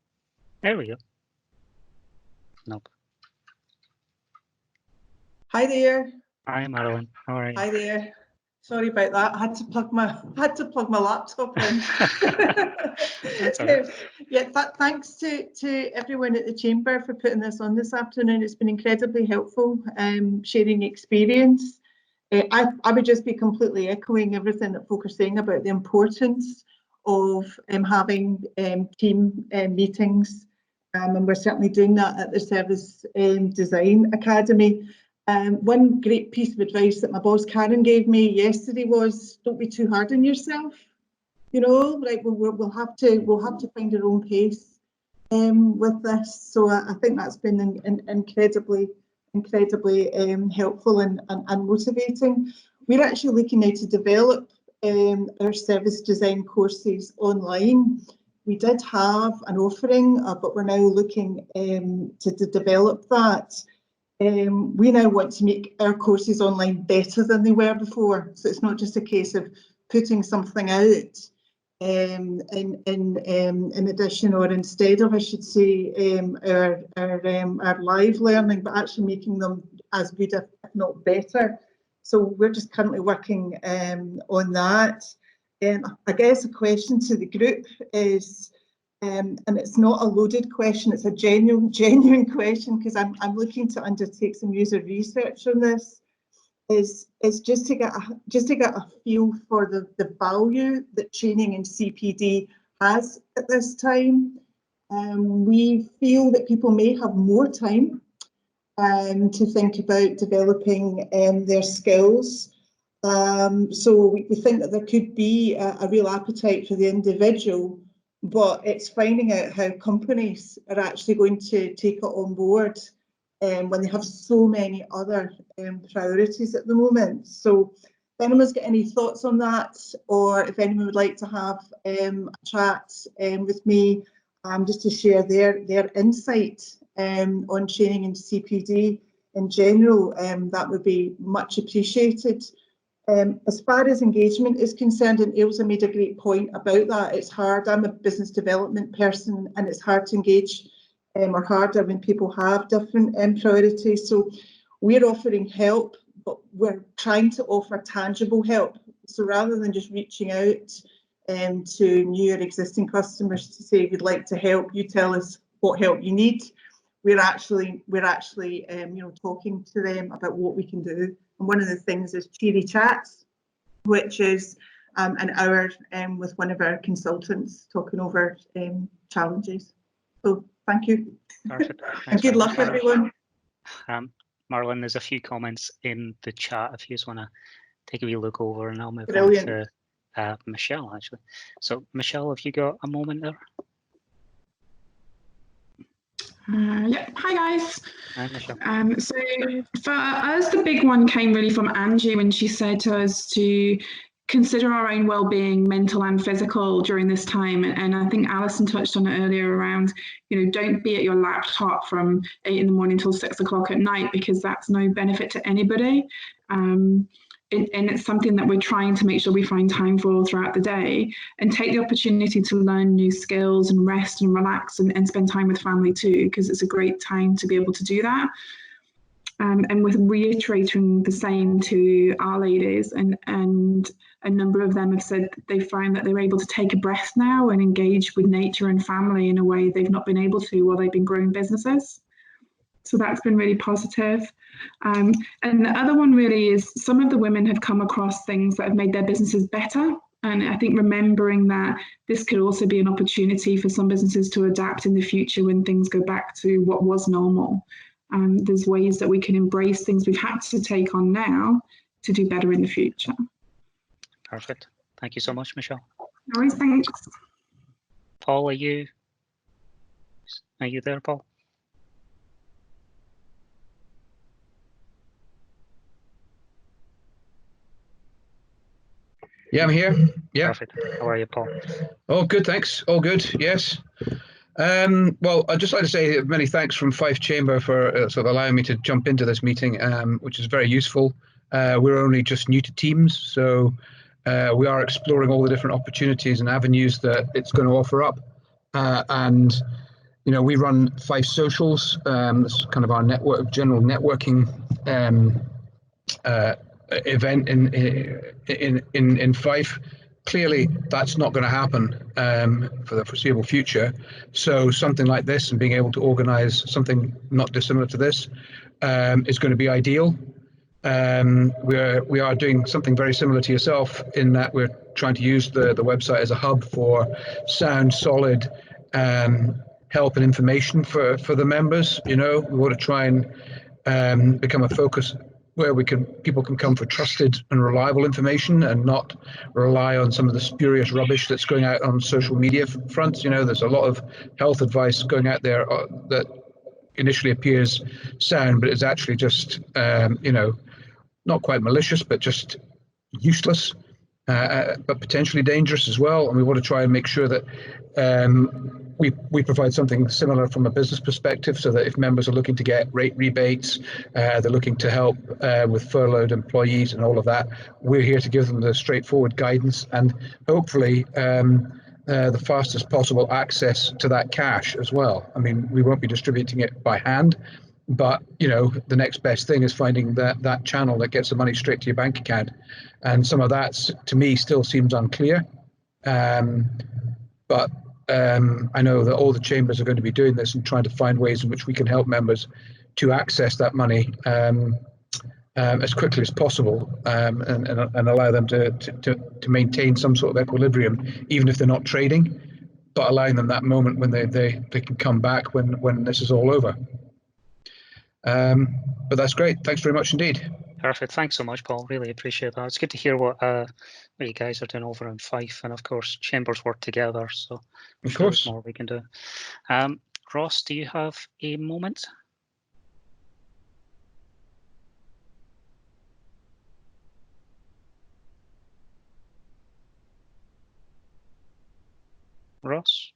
There we go. Nope. Hi there. Hi, Marilyn. How are you? Hi there. Sorry about that. I had to plug my laptop in. Yeah, thanks to everyone at the Chamber for putting this on this afternoon. It's been incredibly helpful, sharing experience. I would just be completely echoing everything that folk are saying about the importance of having team meetings. And we're certainly doing that at the Service Design Academy. One great piece of advice that my boss Karen gave me yesterday was, don't be too hard on yourself. Like we'll have to find our own pace with this. So I think that's been incredibly helpful and motivating. We're actually looking now to develop our service design courses online. We did have an offering, but we're now looking to develop that. We now want to make our courses online better than they were before. So it's not just a case of putting something out in addition or instead of, I should say, our live learning, but actually making them as good, if not better. So we're just currently working on that. I guess a question to the group is, and it's not a loaded question, it's a genuine question, because I'm looking to undertake some user research on this, is just to get a feel for the value that training in CPD has at this time. We feel that people may have more time to think about developing their skills. So we think that there could be a real appetite for the individual, but it's finding out how companies are actually going to take it on board when they have so many other priorities at the moment. So if anyone's got any thoughts on that, or if anyone would like to have a chat with me just to share their insight on training in CPD in general, that would be much appreciated. As far as engagement is concerned, and Ailsa made a great point about that, it's hard. I'm a business development person, and it's hard to engage or harder when people have different priorities. So we're offering help, but we're trying to offer tangible help. So rather than just reaching out to new or existing customers to say, we'd like to help, you tell us what help you need. We're actually talking to them about what we can do. And one of the things is Cheery Chats, which is an hour with one of our consultants talking over challenges. So thank you. Perfect. And good luck, everyone. Marlon, there's a few comments in the chat if you just want to take a wee look over, and I'll move Brilliant. on to Michelle, actually. So Michelle, have you got a moment there? Yeah, hi guys. Hi, Michelle. So for us, the big one came really from Angie when she said to us to consider our own well-being, mental and physical, during this time. And I think Alison touched on it earlier around, don't be at your laptop from 8 in the morning till 6 o'clock at night, because that's no benefit to anybody. And it's something that we're trying to make sure we find time for throughout the day, and take the opportunity to learn new skills and rest and relax and spend time with family too, because it's a great time to be able to do that. And with reiterating the same to our ladies, and a number of them have said that they find that they're able to take a breath now and engage with nature and family in a way they've not been able to while they've been growing businesses. So that's been really positive. And the other one really is some of the women have come across things that have made their businesses better. And I think remembering that this could also be an opportunity for some businesses to adapt in the future when things go back to what was normal. There's ways that we can embrace things we've had to take on now to do better in the future. Perfect. Thank you so much, Michelle. No worries, thanks. Paul, are you there, Paul? Yeah, I'm here. Yeah. Perfect. How are you, Paul? Oh, good, thanks. All good, yes. Well, I'd just like to say many thanks from Fife Chamber for sort of allowing me to jump into this meeting, which is very useful. We're only just new to Teams, so we are exploring all the different opportunities and avenues that it's going to offer up. And, we run Fife Socials. This is kind of our general networking event in Fife. Clearly, that's not going to happen for the foreseeable future. So something like this and being able to organise something not dissimilar to this is going to be ideal. We are doing something very similar to yourself in that we're trying to use the website as a hub for sound, solid help and information for the members. We want to try and become a focus where people can come for trusted and reliable information and not rely on some of the spurious rubbish that's going out on social media fronts. There's a lot of health advice going out there that initially appears sound, but it's actually just, not quite malicious, but just useless, but potentially dangerous as well. And we want to try and make sure that we provide something similar from a business perspective, so that if members are looking to get rate rebates, they're looking to help with furloughed employees and all of that, we're here to give them the straightforward guidance and hopefully the fastest possible access to that cash as well. I mean, we won't be distributing it by hand, but the next best thing is finding that channel that gets the money straight to your bank account. And some of that, to me, still seems unclear. But I know that all the chambers are going to be doing this and trying to find ways in which we can help members to access that money as quickly as possible, and allow them to maintain some sort of equilibrium, even if they're not trading, but allowing them that moment when they can come back when this is all over. But that's great. Thanks very much indeed. Perfect. Thanks so much, Paul. Really appreciate that. It's good to hear what you guys are doing over in Fife, and of course, chambers work together. So, of course, there's more we can do. Ross, do you have a moment? Ross?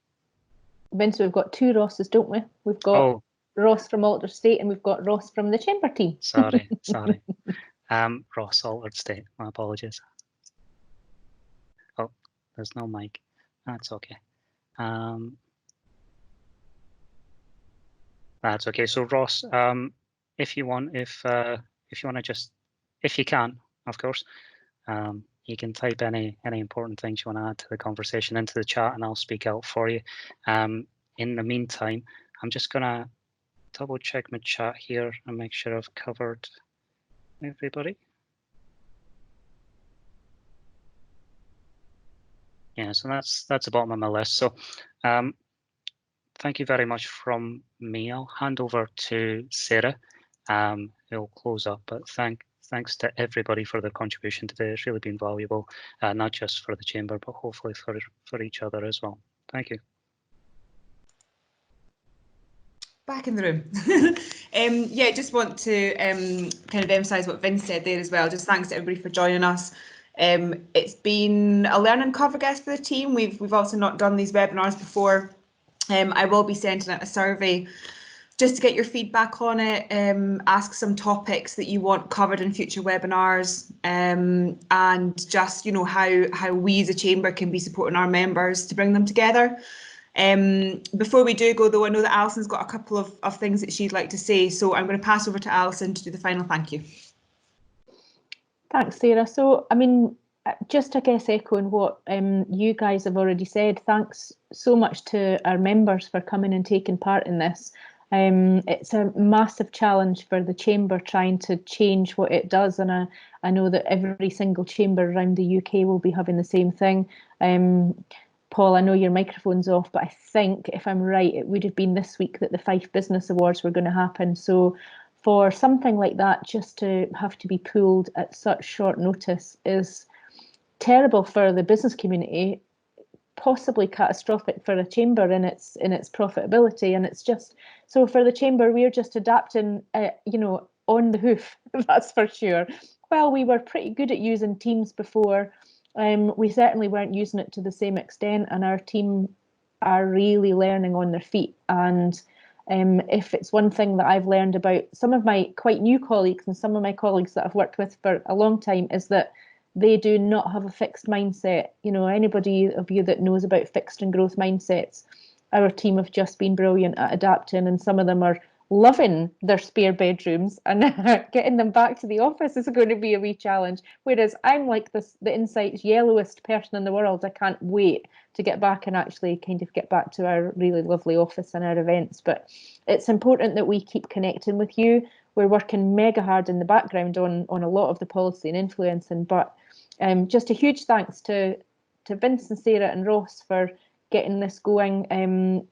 Vince, we've got two Rosses, don't we? We've got Ross from Altered State and we've got Ross from the Chamber team. Sorry. Ross, Altered State. My apologies. Oh, there's no mic. That's okay. That's okay. So Ross, if you can, of course, you can type any important things you want to add to the conversation into the chat, and I'll speak out for you. In the meantime, I'm just gonna double check my chat here and make sure I've covered everybody. Yeah, so that's the bottom of my list. So thank you very much from me. I'll hand over to Sarah, who'll close up, but thanks to everybody for their contribution today. It's really been valuable, not just for the chamber, but hopefully for each other as well. Thank you. Back in the room. Yeah, just want to kind of emphasise what Vince said there as well. Just thanks to everybody for joining us. It's been a learning curve, I guess, for the team. We've also not done these webinars before. I will be sending out a survey just to get your feedback on it, ask some topics that you want covered in future webinars, and just, you know, how we as a chamber can be supporting our members to bring them together. Before we do go, though, I know that Alison's got a couple of things that she'd like to say, so I'm going to pass over to Alison to do the final thank you. Thanks, Sarah. So, I mean, just, I guess, echoing what you guys have already said, thanks so much to our members for coming and taking part in this. It's a massive challenge for the chamber trying to change what it does, and I know that every single chamber around the UK will be having the same thing. Paul, I know your microphone's off, but I think, if I'm right, it would have been this week that the Fife Business Awards were going to happen. So for something like that just to have to be pulled at such short notice is terrible for the business community, possibly catastrophic for a chamber in its profitability. And it's just, so for the chamber, we're just adapting, you know, on the hoof, that's for sure. Well, we were pretty good at using Teams before. We certainly weren't using it to the same extent, and our team are really learning on their feet. And if it's one thing that I've learned about some of my quite new colleagues and some of my colleagues that I've worked with for a long time, is that they do not have a fixed mindset. You know, anybody of you that knows about fixed and growth mindsets, our team have just been brilliant at adapting, and some of them are loving their spare bedrooms, and getting them back to the office is going to be a wee challenge. Whereas I'm like the Insight's yellowest person in the world. I can't wait to get back and actually kind of get back to our really lovely office and our events. But it's important that we keep connecting with you. We're working mega hard in the background on a lot of the policy and influencing, but just a huge thanks to Vince and Sarah and Ross for getting this going.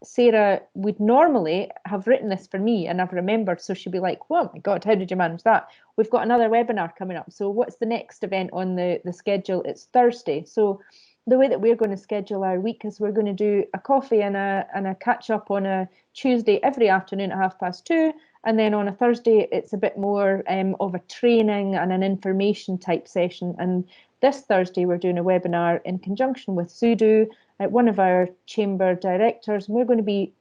Sarah would normally have written this for me, and I've remembered, so she'd be like, oh my God, how did you manage that? We've got another webinar coming up. So what's the next event on the schedule? It's Thursday. So the way that we're going to schedule our week is we're going to do a coffee and a catch up on a Tuesday every afternoon at 2:30. And then on a Thursday, it's a bit more of a training and an information type session. And this Thursday, we're doing a webinar in conjunction with Sudo, one of our chamber directors. And we're going to be,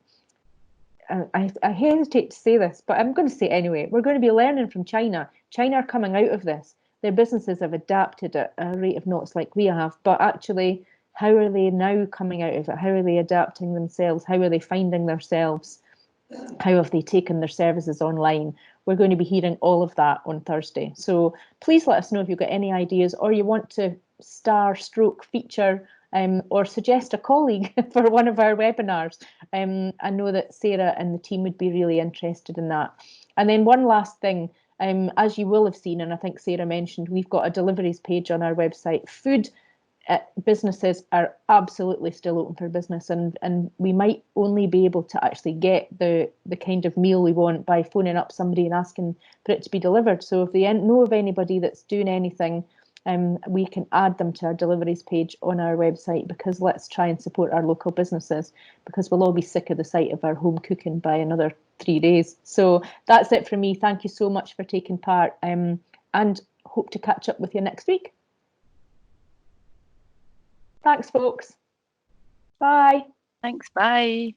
I hesitate to say this, but I'm going to say it anyway. We're going to be learning from China. China are coming out of this. Their businesses have adapted at a rate of knots like we have. But actually, how are they now coming out of it? How are they adapting themselves? How are they finding themselves? How have they taken their services online? We're going to be hearing all of that on Thursday. So please let us know if you've got any ideas, or you want to feature or suggest a colleague for one of our webinars. I know that Sarah and the team would be really interested in that. And then one last thing, as you will have seen, and I think Sarah mentioned, we've got a deliveries page on our website. Food businesses are absolutely still open for business, and we might only be able to actually get the kind of meal we want by phoning up somebody and asking for it to be delivered. So if they know of anybody that's doing anything, we can add them to our deliveries page on our website, because let's try and support our local businesses, because we'll all be sick of the sight of our home cooking by another 3 days. So that's it from me. Thank you so much for taking part, and hope to catch up with you next week. Thanks, folks. Bye. Thanks. Bye.